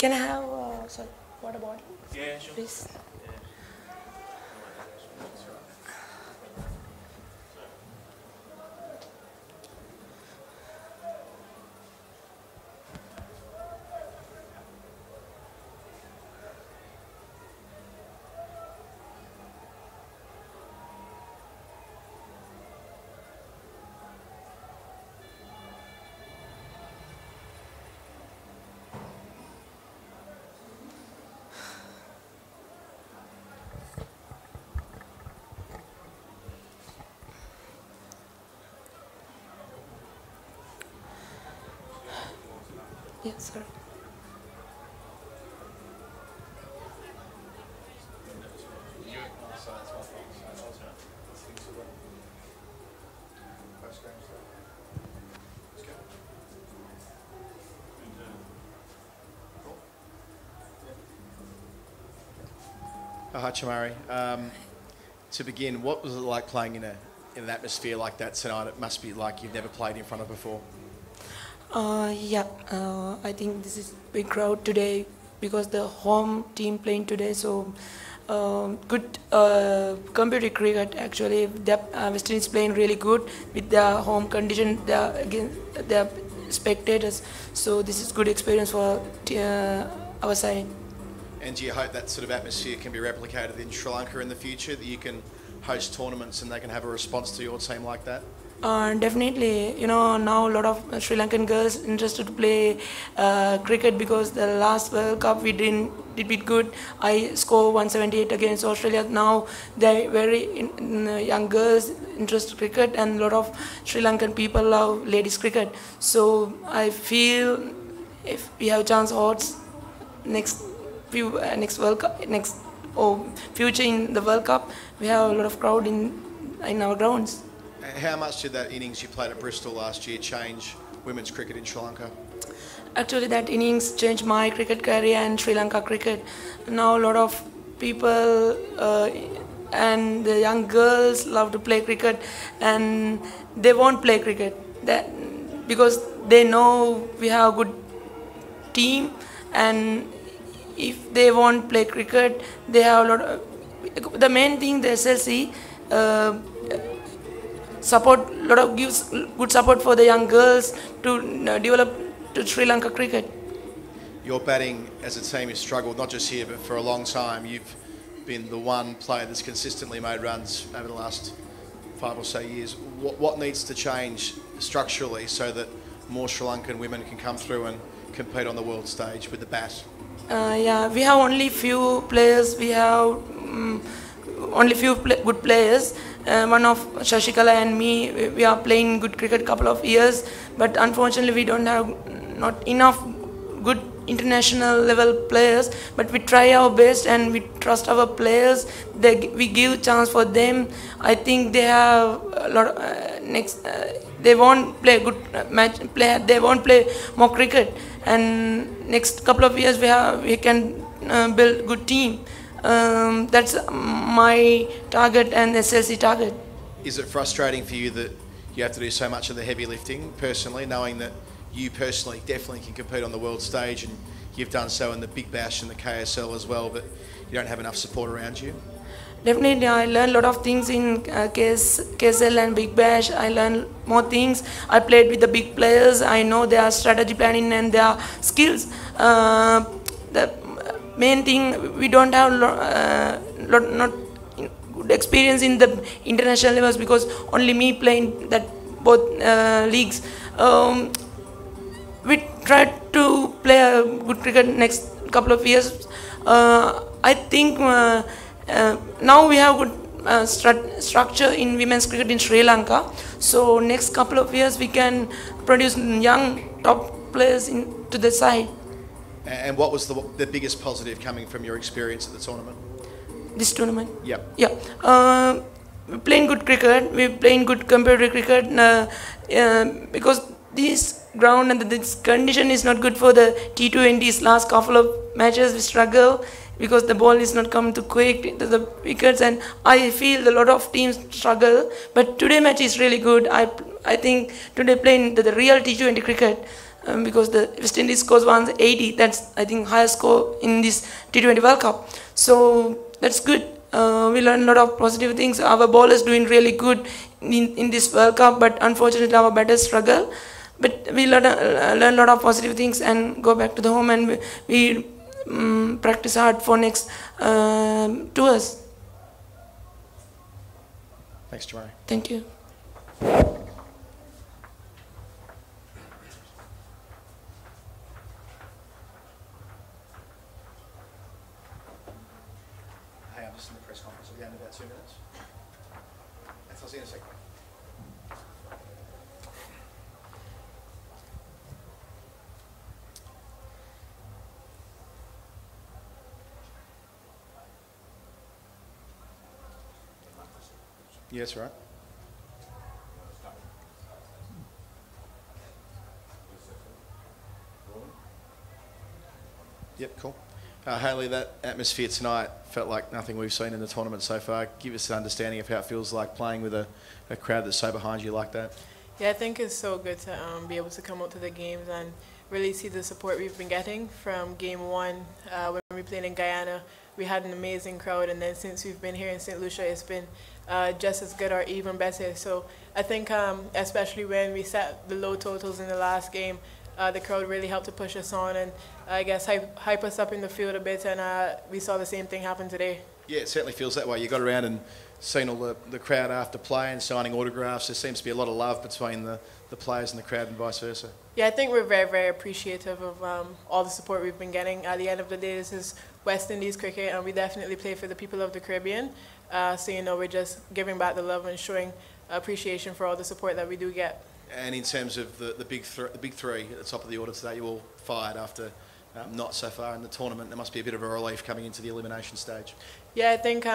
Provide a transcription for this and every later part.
Can I have sorry, water bottle? Yeah, sure. Please. Yes, sir. Hi, Chamari. To begin, what was it like playing in an atmosphere like that tonight? It must be like you've never played in front of before. Yeah, I think this is big crowd today because the home team playing today. So good computer cricket actually. The West Indies playing really good with the home condition. The spectators. So this is good experience for our side. And do you hope that sort of atmosphere can be replicated in Sri Lanka in the future, that you can host tournaments and they can have a response to your team like that? Definitely, now a lot of Sri Lankan girls interested to play cricket because the last World Cup we did it good. I scored 178 against Australia. Now they very young girls interested in cricket, and a lot of Sri Lankan people love ladies cricket. So I feel if we have chance odds next World Cup, future in the World Cup, we have a lot of crowd in our grounds. How much did that innings you played at Bristol last year change women's cricket in Sri Lanka? Actually, that innings changed my cricket career and Sri Lanka cricket. Now a lot of people and the young girls love to play cricket, and they won't play cricket because they know we have a good team, and if they won't play cricket, they have a lot of, the main thing the SLC gives good support for the young girls to develop to Sri Lanka cricket. Your batting as a team has struggled, not just here but for a long time. You've been the one player that's consistently made runs over the last 5 or so years. What needs to change structurally so that more Sri Lankan women can come through and compete on the world stage with the bat? Yeah, we have only few players. We have only few good players. One of Shashikala and me, we are playing good cricket couple of years, but unfortunately we don't have not enough good international level players. But we try our best and we trust our players. We give chance for them. I think they have a lot of, they won't play good match. They won't play more cricket. And next couple of years we can build good team. That's my target and SLC target. Is it frustrating for you that you have to do so much of the heavy lifting personally, knowing that you personally definitely can compete on the world stage, and you've done so in the Big Bash and the KSL as well, but you don't have enough support around you? Definitely, I learned a lot of things in KSL and Big Bash. I learned more things. I played with the big players. I know their strategy planning and their skills. The main thing, we don't have not good experience in the international levels because only me playing that both leagues. We try to play a good cricket next couple of years. I think now we have good structure in women's cricket in Sri Lanka. So next couple of years we can produce young top players to the side. And what was the biggest positive coming from your experience at the tournament? This tournament? Yep. Yeah. We're playing good cricket. We're playing good competitive cricket because this ground and this condition is not good for the T20s. Last couple of matches we struggle because the ball is not coming too quick to the wickets, and I feel a lot of teams struggle. But today match is really good. I think today playing the real T20 cricket. because the West Indies scores 180. That's, I think, highest score in this T20 World Cup. So that's good. We learned a lot of positive things. Our bowlers doing really good in this World Cup, but unfortunately our batters struggle. But we learn a lot of positive things and go back to the home, and we practice hard for next tours. Thanks, Jamari. Thank you. Hey, I'm just in the press conference. I'll be in about 2 minutes. I'll see you in a second. Yeah, that's right. Yep, cool. Haley, that atmosphere tonight felt like nothing we've seen in the tournament so far. Give us an understanding of how it feels like playing with a crowd that's so behind you like that. Yeah, I think it's so good to be able to come out to the games and really see the support we've been getting from game one. When we played in Guyana, we had an amazing crowd, and then since we've been here in St. Lucia, it's been just as good or even better. So I think especially when we set the low totals in the last game, the crowd really helped to push us on and I guess hype us up in the field a bit, and we saw the same thing happen today. Yeah, it certainly feels that way. You got around and seen all the crowd after play and signing autographs. There seems to be a lot of love between the players and the crowd and vice versa. Yeah, I think we're very, very appreciative of all the support we've been getting. At the end of the day, this is West Indies cricket, and we definitely play for the people of the Caribbean. So, you know, we're just giving back the love and showing appreciation for all the support that we do get. And in terms of the big three at the top of the order today, you all fired after not so far in the tournament. There must be a bit of a relief coming into the elimination stage. Yeah, I think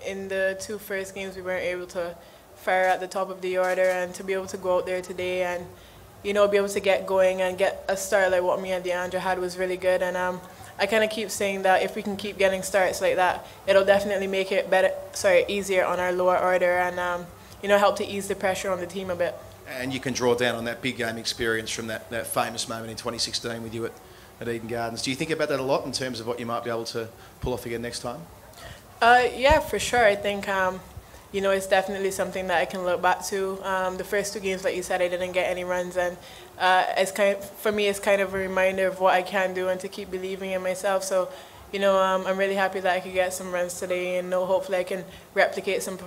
in the two first games we weren't able to fire at the top of the order, and to be able to go out there today and, you know, be able to get going and get a start like what me and DeAndre had was really good. And I kind of keep saying that if we can keep getting starts like that, it'll definitely make it easier on our lower order and, you know, help to ease the pressure on the team a bit. And you can draw down on that big game experience from that famous moment in 2016 with you at Eden Gardens. Do you think about that a lot in terms of what you might be able to pull off again next time? Yeah, for sure. I think, you know, it's definitely something that I can look back to. The first two games, like you said, I didn't get any runs, and for me, it's kind of a reminder of what I can do and to keep believing in myself. So, you know, I'm really happy that I could get some runs today, and know hopefully I can replicate some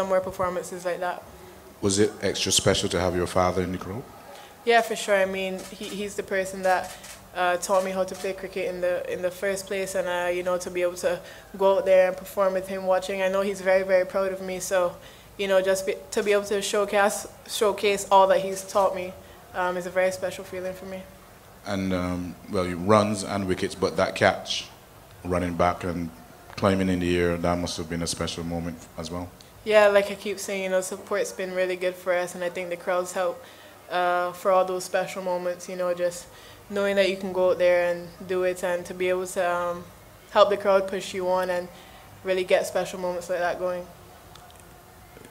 more performances like that. Was it extra special to have your father in the group? Yeah, for sure. I mean, he's the person that taught me how to play cricket in the first place, and you know, to be able to go out there and perform with him watching, I know he's very, very proud of me. So, you know, to be able to showcase all that he's taught me is a very special feeling for me. And well, you runs and wickets, but that catch, running back and climbing in the air, that must have been a special moment as well. Yeah, like I keep saying, you know, support's been really good for us, and I think the crowds help for all those special moments, you know, just knowing that you can go out there and do it, and to be able to help the crowd push you on and really get special moments like that going.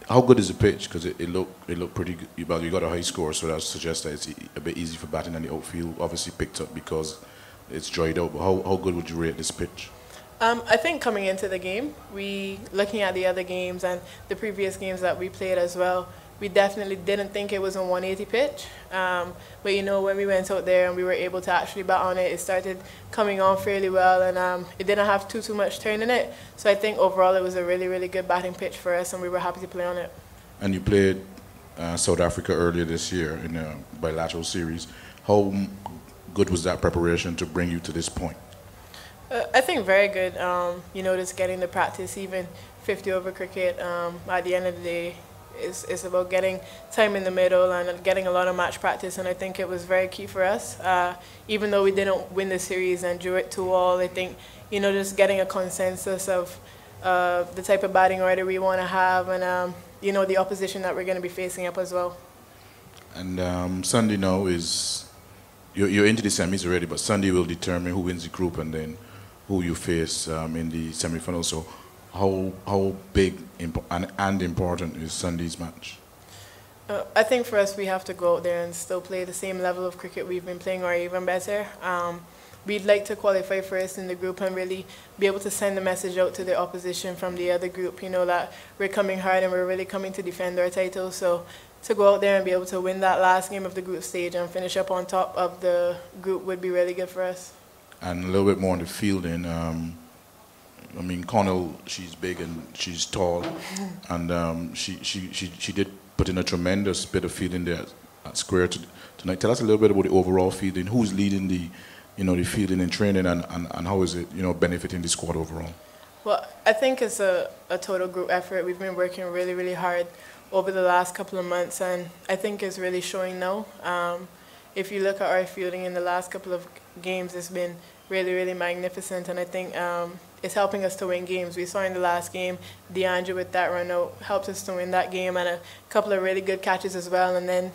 How good is the pitch? Because it looked pretty good. Well, you got a high score, so that suggests that it's a bit easy for batting, and the outfield obviously picked up because it's dried out. But how good would you rate this pitch? I think coming into the game, looking at the other games and the previous games that we played as well, we definitely didn't think it was a 180 pitch. But, you know, when we went out there and we were able to actually bat on it, it started coming on fairly well, and it didn't have too much turn in it. So I think overall it was a really, really good batting pitch for us, and we were happy to play on it. And you played South Africa earlier this year in a bilateral series. How good was that preparation to bring you to this point? I think very good. You know, just getting the practice, even 50 over cricket. At the end of the day, it's about getting time in the middle and getting a lot of match practice, and I think it was very key for us. Even though we didn't win the series and drew it 2-all, I think, you know, just getting a consensus of the type of batting order we want to have, and you know, the opposition that we're going to be facing up as well. And Sunday now is you're into the semis already, but Sunday will determine who wins the group and then who you face in the semi-final. So how big and important is Sunday's match? I think for us, we have to go out there and still play the same level of cricket we've been playing, or even better. We'd like to qualify first in the group and really be able to send a message out to the opposition from the other group, you know, that we're coming hard and we're really coming to defend our title. So to go out there and be able to win that last game of the group stage and finish up on top of the group would be really good for us. And a little bit more on the fielding. I mean, Connell, she's big and she's tall, and she did put in a tremendous bit of fielding there at square tonight. Tell us a little bit about the overall fielding. Who's leading the fielding and training, and how is it, benefiting the squad overall? Well, I think it's a total group effort. We've been working really, really hard over the last couple of months, and I think it's really showing now. If you look at our fielding in the last couple of games, it's been really, really magnificent, and I think it's helping us to win games. We saw in the last game, DeAndre with that run out helped us to win that game, and a couple of really good catches as well. And then,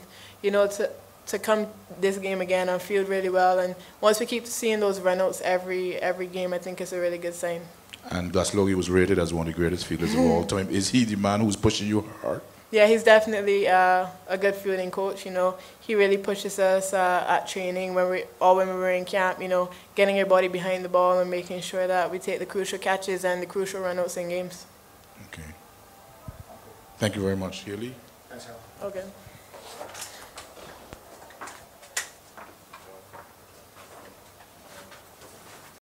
to come this game again and field really well, and once we keep seeing those runouts every game, I think it's a really good sign. And Glaslogie was rated as one of the greatest fielders of all time. Is he the man who's pushing you hard? Yeah, he's definitely a good fielding coach. He really pushes us at training when we were in camp. Getting your body behind the ball and making sure that we take the crucial catches and the crucial runouts in games. Okay. Thank you very much, Haley. Thanks, Hal. Okay.